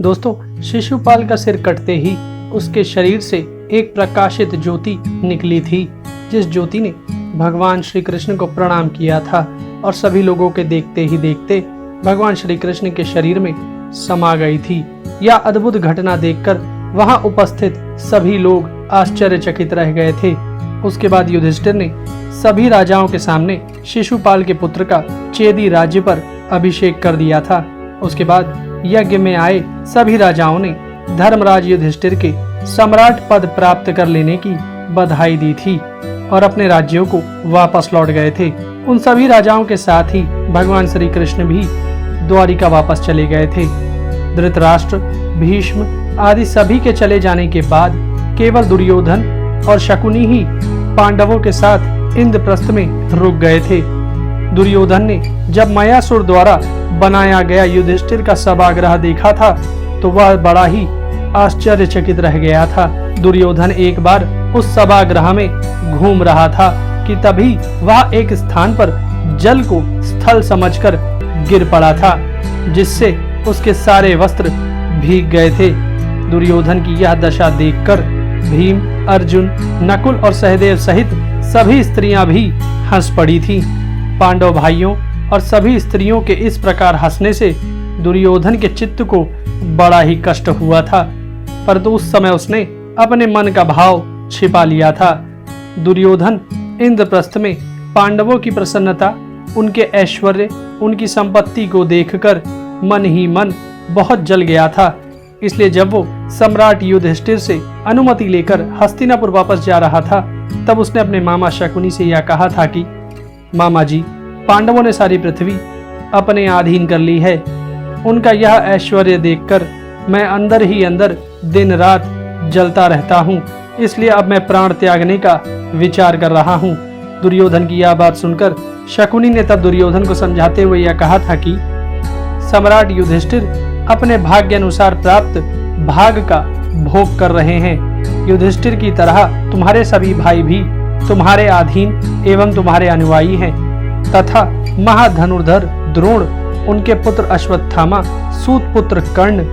दोस्तों, शिशुपाल का सिर कटते ही उसके शरीर से एक प्रकाशित ज्योति निकली थी, जिस ज्योति ने भगवान श्री कृष्ण को प्रणाम किया था और सभी लोगों के देखते ही देखते भगवान श्री कृष्ण के शरीर में समा गई थी। यह अद्भुत घटना देखकर वहां उपस्थित सभी लोग आश्चर्यचकित रह गए थे। उसके बाद युधिष्ठिर ने सभी राजाओं के सामने शिशुपाल के पुत्र का चेदी राज्य पर अभिषेक कर दिया था। उसके बाद यज्ञ में आए सभी राजाओं ने धर्मराज युधिष्ठिर के सम्राट पद प्राप्त कर लेने की बधाई दी थी और अपने राज्यों को वापस लौट गए थे। उन सभी राजाओं के साथ ही भगवान श्री कृष्ण भी द्वारिका वापस चले गए थे। धृतराष्ट्र, भीष्म आदि सभी के चले जाने के बाद केवल दुर्योधन और शकुनी ही पांडवों के साथ इंद्रप्रस्थ में रुक गए थे। दुर्योधन ने जब मयासुर द्वारा बनाया गया युधिष्ठिर का सभागृह देखा था तो वह बड़ा ही आश्चर्यचकित रह गया था। दुर्योधन एक बार उस सभागृह में घूम रहा था कि तभी वह एक स्थान पर जल को स्थल समझकर गिर पड़ा था, जिससे उसके सारे वस्त्र भीग गए थे। दुर्योधन की यह दशा देखकर भीम, अर्जुन, नकुल और सहदेव सहित सभी स्त्रियां भी हंस पड़ी थीं। पांडव भाइयों और सभी स्त्रियों के इस प्रकार हंसने से दुर्योधन के चित्त को बड़ा ही कष्ट हुआ था, परंतु उस समय उसने अपने मन का भाव छिपा लिया था। दुर्योधन इंद्रप्रस्थ में पांडवों की प्रसन्नता, उनके ऐश्वर्य, उनकी संपत्ति को देखकर मन ही मन बहुत जल गया था। इसलिए जब वो सम्राट युधिष्ठिर से अनुमति लेकर हस्तिनापुर वापस जा रहा था, तब उसने अपने मामा शकुनी से यह कहा था कि मामा जी, पांडवों ने सारी पृथ्वी अपने अधीन कर ली है। उनका यह ऐश्वर्य देखकर मैं अंदर ही अंदर दिन रात जलता रहता हूँ, इसलिए अब मैं प्राण त्यागने का विचार कर रहा हूँ। दुर्योधन की यह बात सुनकर शकुनी ने तब दुर्योधन को समझाते हुए यह कहा था कि सम्राट युधिष्ठिर अपने भाग्य अनुसार प्राप्त भाग का भोग कर रहे हैं। युधिष्ठिर की तरह तुम्हारे सभी भाई भी तुम्हारे अधीन एवं तुम्हारे अनुयायी हैं, तथा महाधनुर्धर द्रोण, उनके पुत्र अश्वत्थामा, सूत पुत्र कर्ण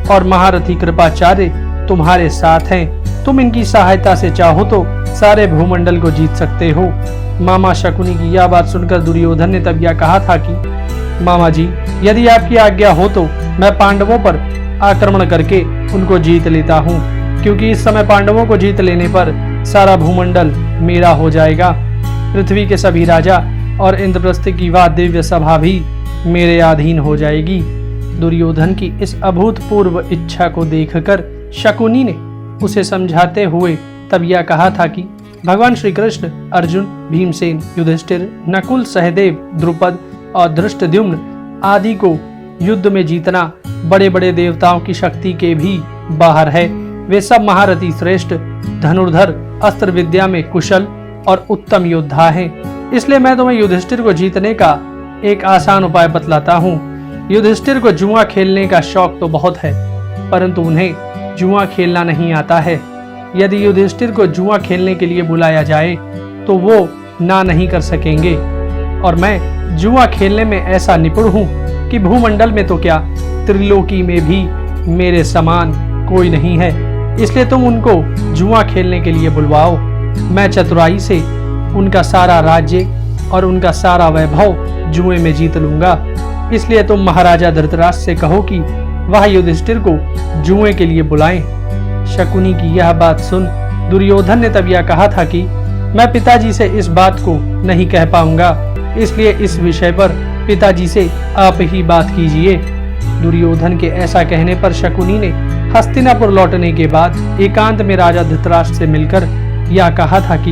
और महारथी कृपाचार्य तुम्हारे साथ हैं। तुम इनकी सहायता से चाहो तो सारे भूमंडल को जीत सकते हो। मामा शकुनी की यह बात सुनकर दुर्योधन ने तब यह कहा था कि मामा जी, यदि आपकी आज्ञा हो तो मैं पांडवों पर आक्रमण करके उनको जीत लेता हूँ, क्योंकि इस समय पांडवों को जीत लेने पर सारा भूमंडल मेरा हो जाएगा। पृथ्वी के सभी राजा और इंद्रप्रस्थ की वह दिव्य सभा भी मेरे अधीन हो जाएगी। दुर्योधन की इस अभूतपूर्व इच्छा को देखकर शकुनी ने उसे समझाते हुए तब यह कहा था कि भगवान श्री कृष्ण अर्जुन, भीमसेन, युधिष्ठिर, नकुल, सहदेव, द्रुपद और धृष्टद्युम्न आदि को युद्ध में जीतना बड़े बड़े देवताओं की शक्ति के भी बाहर है। वे सब महारथी श्रेष्ठ, धनुर्धर, अस्त्र विद्या में कुशल और उत्तम योद्धा हैं। इसलिए मैं तुम्हें युधिष्ठिर को जीतने का एक आसान उपाय बतलाता हूँ। युधिष्ठिर को जुआ खेलने का शौक तो बहुत है, परंतु उन्हें जुआ खेलना नहीं आता है। यदि युधिष्ठिर को जुआ खेलने के लिए बुलाया जाए तो वो ना नहीं कर सकेंगे, और मैं जुआ खेलने में ऐसा निपुण हूँ कि भूमंडल में तो क्या, त्रिलोकी में भी मेरे समान कोई नहीं है। इसलिए तुम उनको जुआ खेलने के लिए बुलवाओ। मैं चतुराई से उनका सारा राज्य और उनका सारा वैभव जुए में जीत लूंगा। इसलिए तुम महाराजा धृतराष्ट्र से कहो कि वह युधिष्ठिर को जुए के लिए बुलाएं। शकुनी की यह बात सुन दुर्योधन ने तब यह कहा था कि मैं पिताजी से इस बात को नहीं कह पाऊंगा, इसलिए इस विषय पर पिताजी से आप ही बात कीजिए। दुर्योधन के ऐसा कहने पर शकुनी ने हस्तिनापुर लौटने के बाद एकांत में राजा धृतराष्ट्र से मिलकर यह कहा था कि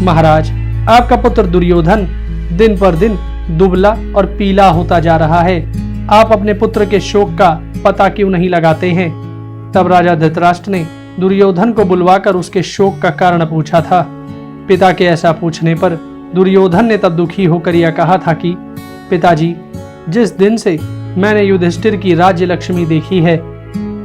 महाराज, आपका पुत्र दुर्योधन दिन पर दिन दुबला और पीला होता जा रहा है। आप अपने पुत्र के शोक का पता क्यों नहीं लगाते हैं? तब राजा धृतराष्ट्र ने दुर्योधन को बुलवाकर उसके शोक का कारण पूछा था। पिता के ऐसा पूछने पर दुर्योधन ने तब दुखी होकर यह कहा था कि पिताजी, जिस दिन से मैंने युधिष्ठिर की राज्य लक्ष्मी देखी है,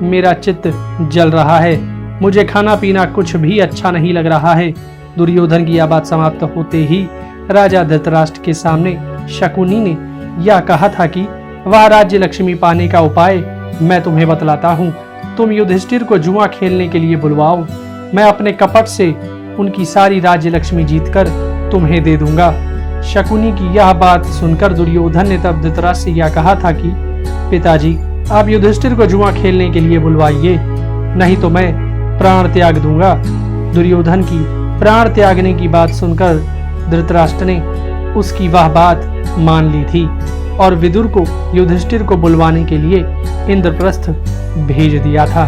मेरा चित्त जल रहा है। मुझे खाना पीना कुछ भी अच्छा नहीं लग रहा है। दुर्योधन की यह बात समाप्त होते ही राजा धृतराष्ट्र के सामने शकुनी ने यह कहा था कि वह राज्य लक्ष्मी पाने का उपाय मैं तुम्हें बतलाता हूँ, तुम युधिष्ठिर को जुआ खेलने के लिए बुलवाओ, मैं अपने कपट से उनकी सारी राज्य लक्ष्मी जीतकर तुम्हें दे दूंगा। शकुनी की यह बात सुनकर दुर्योधन ने तब धृतराष्ट्र से यह कहा था कि पिताजी, आप युधिष्ठिर को जुआ खेलने के लिए बुलवाइए, नहीं तो मैं प्राण त्याग दूंगा। दुर्योधन की प्राण त्यागने की बात सुनकर धृतराष्ट्र ने उसकी वह बात मान ली थी और विदुर को युधिष्ठिर को बुलवाने के लिए इंद्रप्रस्थ भेज दिया था।